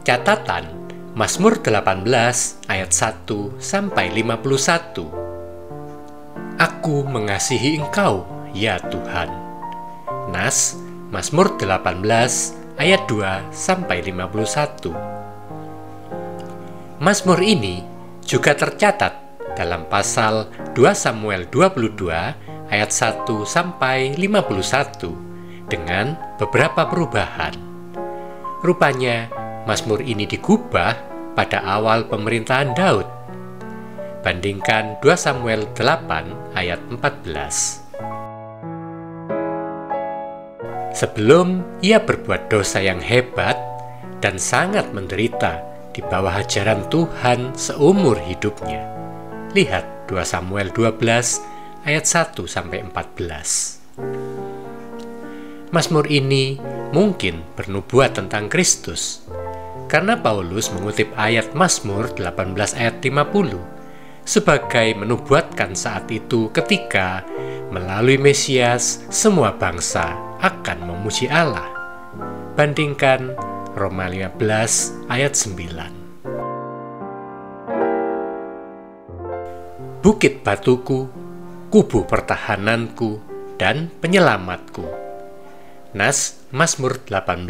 Catatan Mazmur 18 ayat 1 sampai 51. Aku mengasihi Engkau, ya Tuhan. Nas Mazmur 18 ayat 2 sampai 51. Mazmur ini juga tercatat dalam pasal 2 Samuel 22 ayat 1 sampai 51 dengan beberapa perubahan. Rupanya Mazmur ini digubah pada awal pemerintahan Daud. Bandingkan 2 Samuel 8 ayat 14. Sebelum ia berbuat dosa yang hebat dan sangat menderita di bawah ajaran Tuhan seumur hidupnya. Lihat 2 Samuel 12 ayat 1 sampai 14. Mazmur ini mungkin bernubuat tentang Kristus, karena Paulus mengutip ayat Mazmur 18 ayat 50 sebagai menubuatkan saat itu ketika melalui Mesias semua bangsa akan memuji Allah. Bandingkan Roma 15 ayat 9. Bukit batuku, kubu pertahananku, dan penyelamatku. Nas Mazmur 18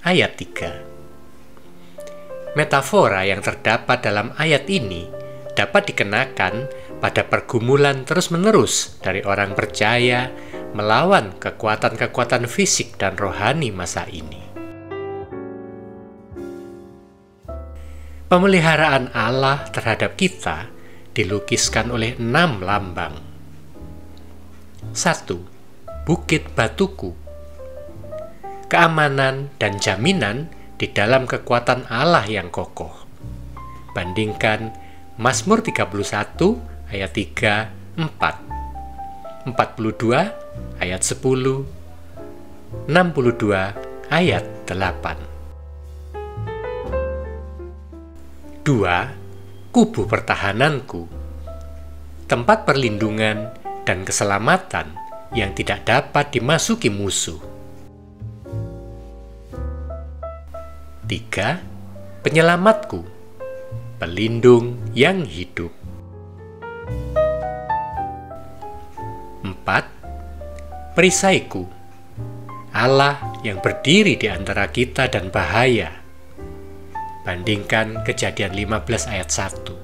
ayat 3. Metafora yang terdapat dalam ayat ini dapat dikenakan pada pergumulan terus-menerus dari orang percaya melawan kekuatan-kekuatan fisik dan rohani masa ini. Pemeliharaan Allah terhadap kita dilukiskan oleh 6 lambang. 1. Bukit batuku. Keamanan dan jaminan di dalam kekuatan Allah yang kokoh. Bandingkan Mazmur 31 ayat 3, 4, 42 ayat 10, 62 ayat 8. 2. Kubu pertahananku. Tempat perlindungan dan keselamatan yang tidak dapat dimasuki musuh. 3. Penyelamatku. Pelindung yang hidup. 4. Perisaiku. Allah yang berdiri di antara kita dan bahaya. Bandingkan Kejadian 15 ayat 1.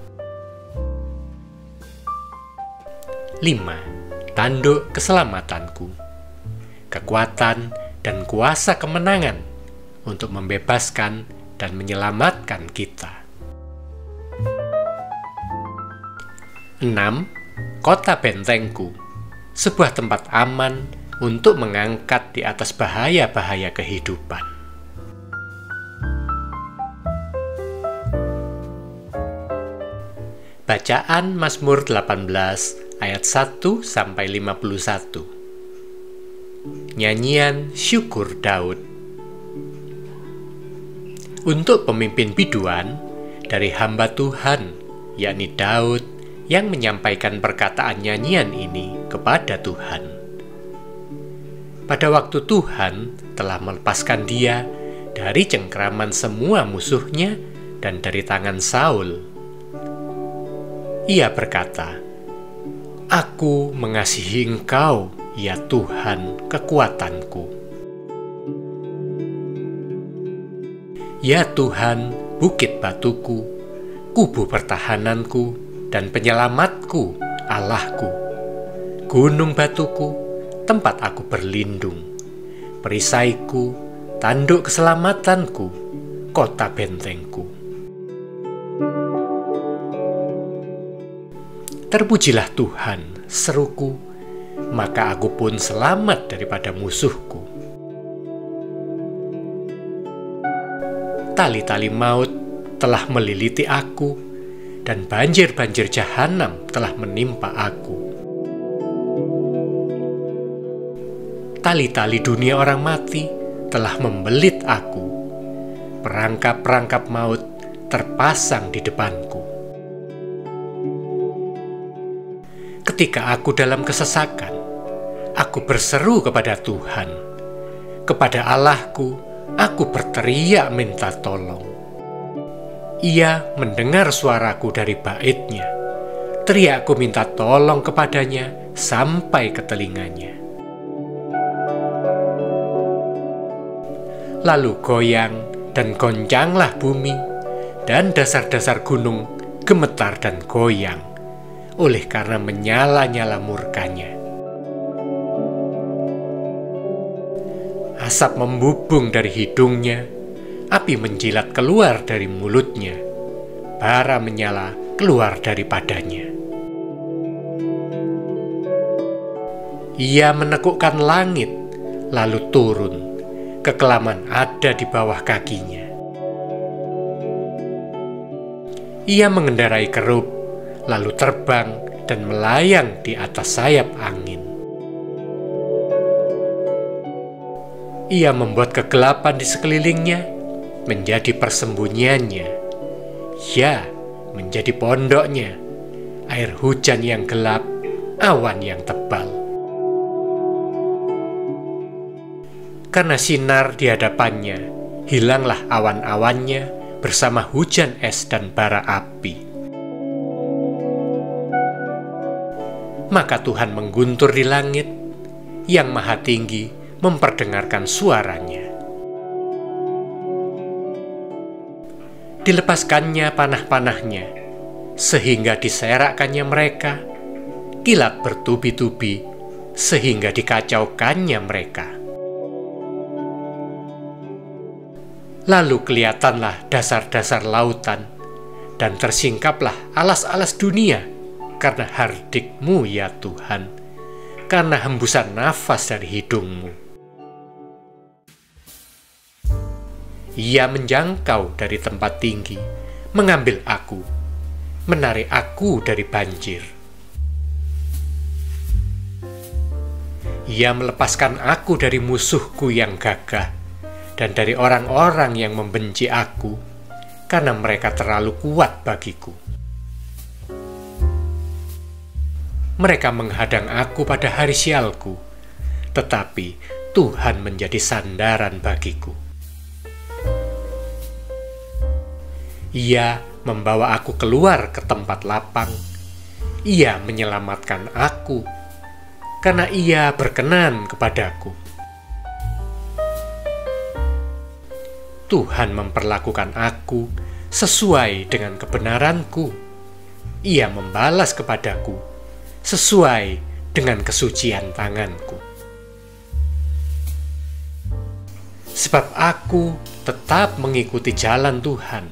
5. Tanduk keselamatanku. Kekuatan dan kuasa kemenangan untuk membebaskan dan menyelamatkan kita. 6. Kota bentengku, sebuah tempat aman untuk mengangkat di atas bahaya-bahaya kehidupan. Bacaan Mazmur 18 ayat 1 sampai 51. Nyanyian syukur Daud. Untuk pemimpin biduan dari hamba Tuhan, yakni Daud, yang menyampaikan perkataan nyanyian ini kepada Tuhan. Pada waktu Tuhan telah melepaskan dia dari cengkraman semua musuhnya dan dari tangan Saul. Ia berkata, "Aku mengasihi Engkau, ya Tuhan, kekuatanku." Ya Tuhan, bukit batuku, kubu pertahananku, dan penyelamatku, Allahku. Gunung batuku, tempat aku berlindung. Perisaiku, tanduk keselamatanku, kota bentengku. Terpujilah Tuhan, seruku, maka aku pun selamat daripada musuhku. Tali-tali maut telah meliliti aku, dan banjir-banjir jahanam telah menimpa aku. Tali-tali dunia orang mati telah membelit aku. Perangkap-perangkap maut terpasang di depanku. Ketika aku dalam kesesakan, aku berseru kepada Tuhan. Kepada Allahku, aku berteriak minta tolong. Ia mendengar suaraku dari baitnya. Teriakku minta tolong kepadanya sampai ke telinganya. Lalu goyang dan goncanglah bumi, dan dasar-dasar gunung gemetar dan goyang, oleh karena menyala-nyala murkanya. Asap membubung dari hidungnya, api menjilat keluar dari mulutnya, bara menyala keluar daripadanya. Ia menekukkan langit, lalu turun. Kekelaman ada di bawah kakinya. Ia mengendarai kerub, lalu terbang dan melayang di atas sayap angin. Ia membuat kegelapan di sekelilingnya menjadi persembunyiannya. Ya, menjadi pondoknya, air hujan yang gelap, awan yang tebal. Karena sinar di hadapannya, hilanglah awan-awannya bersama hujan es dan bara api. Maka Tuhan mengguntur di langit, yang maha tinggi memperdengarkan suaranya. Dilepaskannya panah-panahnya, sehingga diserakkannya mereka, kilat bertubi-tubi, sehingga dikacaukannya mereka. Lalu kelihatanlah dasar-dasar lautan, dan tersingkaplah alas-alas dunia, karena hardik-Mu ya Tuhan, karena hembusan nafas dari hidung-Mu. Ia menjangkau dari tempat tinggi, mengambil aku, menarik aku dari banjir. Ia melepaskan aku dari musuhku yang gagah, dan dari orang-orang yang membenci aku, karena mereka terlalu kuat bagiku. Mereka menghadang aku pada hari sialku, tetapi Tuhan menjadi sandaran bagiku. Ia membawa aku keluar ke tempat lapang. Ia menyelamatkan aku, karena Ia berkenan kepadaku. Tuhan memperlakukan aku sesuai dengan kebenaranku. Ia membalas kepadaku sesuai dengan kesucian tanganku. Sebab aku tetap mengikuti jalan Tuhan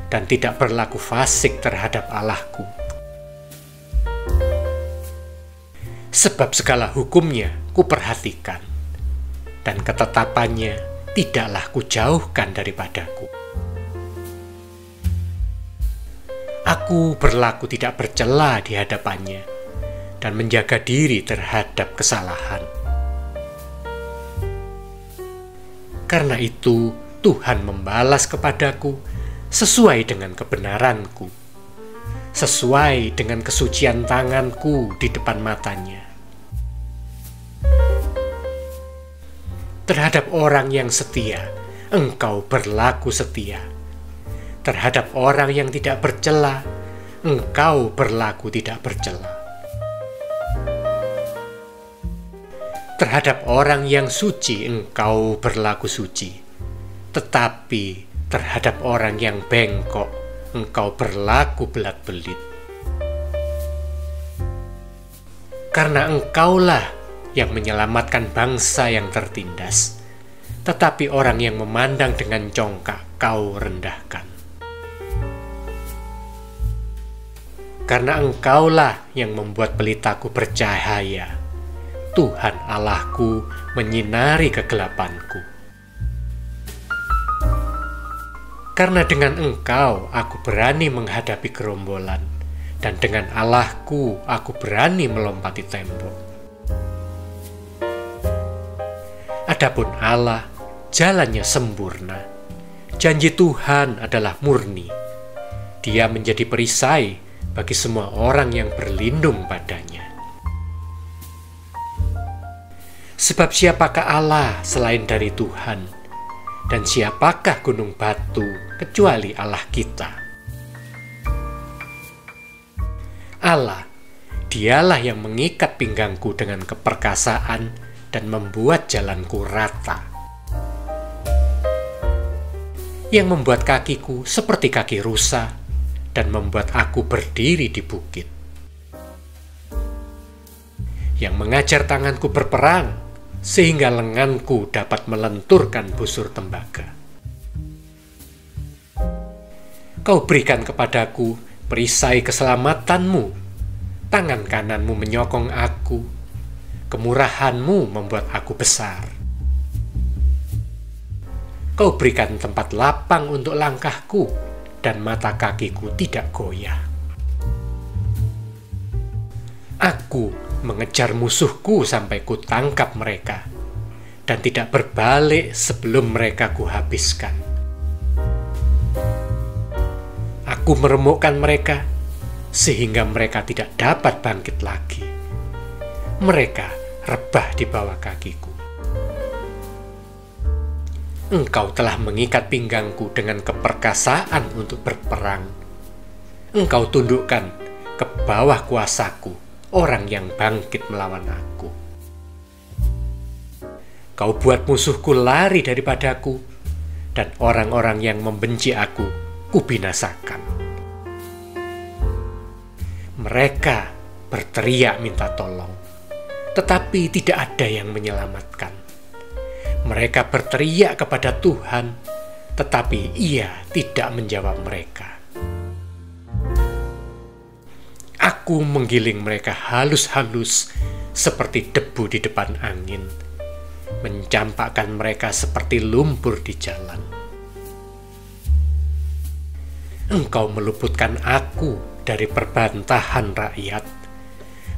dan tidak berlaku fasik terhadap Allahku. Sebab segala hukumnya kuperhatikan, dan ketetapannya tidaklah kujauhkan daripadaku. Aku berlaku tidak bercela di hadapannya, dan menjaga diri terhadap kesalahan. Karena itu, Tuhan membalas kepadaku sesuai dengan kebenaranku, sesuai dengan kesucian tanganku di depan matanya. Terhadap orang yang setia, Engkau berlaku setia. Terhadap orang yang tidak bercela, Engkau berlaku tidak bercela. Terhadap orang yang suci, Engkau berlaku suci. Tetapi terhadap orang yang bengkok, Engkau berlaku belat-belit. Karena Engkaulah yang menyelamatkan bangsa yang tertindas, tetapi orang yang memandang dengan congkak Kau rendahkan. Karena Engkaulah yang membuat pelitaku bercahaya, Tuhan Allahku menyinari kegelapanku. Karena dengan Engkau aku berani menghadapi gerombolan, dan dengan Allahku aku berani melompati tembok. Adapun Allah, jalannya sempurna. Janji Tuhan adalah murni. Dia menjadi perisai bagi semua orang yang berlindung padanya. Sebab siapakah Allah selain dari Tuhan? Dan siapakah gunung batu kecuali Allah kita? Allah, Dialah yang mengikat pinggangku dengan keperkasaan dan membuat jalanku rata. Yang membuat kakiku seperti kaki rusa dan membuat aku berdiri di bukit. Yang mengajar tanganku berperang sehingga lenganku dapat melenturkan busur tembaga. Kau berikan kepadaku perisai keselamatanmu, tangan kananmu menyokong aku, kemurahanmu membuat aku besar. Kau berikan tempat lapang untuk langkahku, dan mata kakiku tidak goyah. Aku mengejar musuhku sampai ku tangkap mereka, dan tidak berbalik sebelum mereka kuhabiskan. Aku meremukkan mereka, sehingga mereka tidak dapat bangkit lagi. Mereka rebah di bawah kakiku. Engkau telah mengikat pinggangku dengan keperkasaan untuk berperang. Engkau tundukkan ke bawah kuasaku orang yang bangkit melawan aku. Kau buat musuhku lari daripadaku, dan orang-orang yang membenci aku kubinasakan. Mereka berteriak minta tolong, tetapi tidak ada yang menyelamatkan. Mereka berteriak kepada Tuhan, tetapi Ia tidak menjawab mereka. Aku menggiling mereka halus-halus seperti debu di depan angin, mencampakkan mereka seperti lumpur di jalan. Engkau meluputkan aku dari perbantahan rakyat.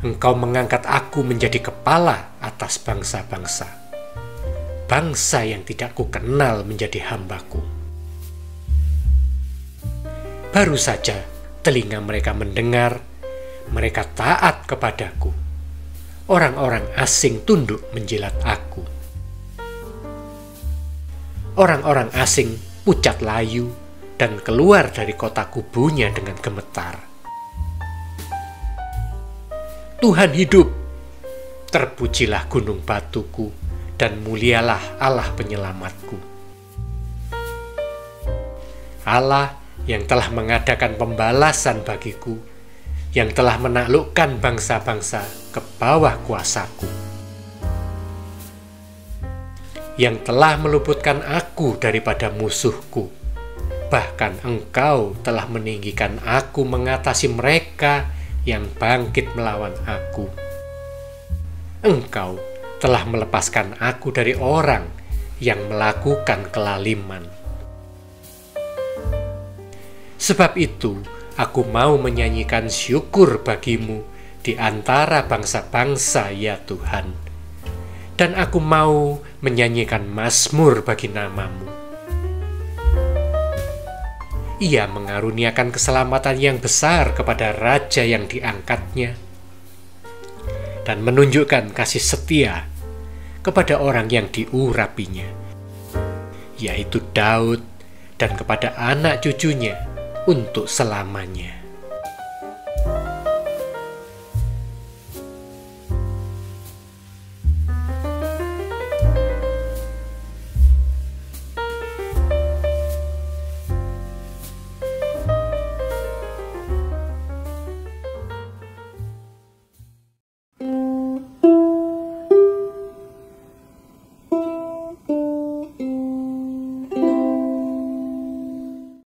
Engkau mengangkat aku menjadi kepala atas bangsa-bangsa. Bangsa yang tidak kukenal menjadi hambaku. Baru saja telinga mereka mendengar, mereka taat kepadaku. Orang-orang asing tunduk menjilat aku. Orang-orang asing pucat layu dan keluar dari kota kubunya dengan gemetar. Tuhan hidup, terpujilah gunung batuku, dan mulialah Allah penyelamatku. Allah yang telah mengadakan pembalasan bagiku, yang telah menaklukkan bangsa-bangsa ke bawah kuasaku, yang telah meluputkan aku daripada musuhku. Bahkan Engkau telah meninggikan aku mengatasi mereka yang bangkit melawan aku. Engkau telah melepaskan aku dari orang yang melakukan kelaliman. Sebab itu, aku mau menyanyikan syukur bagimu di antara bangsa-bangsa, ya Tuhan. Dan aku mau menyanyikan mazmur bagi namamu. Ia mengaruniakan keselamatan yang besar kepada raja yang diangkatnya, dan menunjukkan kasih setia kepada orang yang diurapinya, yaitu Daud, dan kepada anak cucunya untuk selamanya.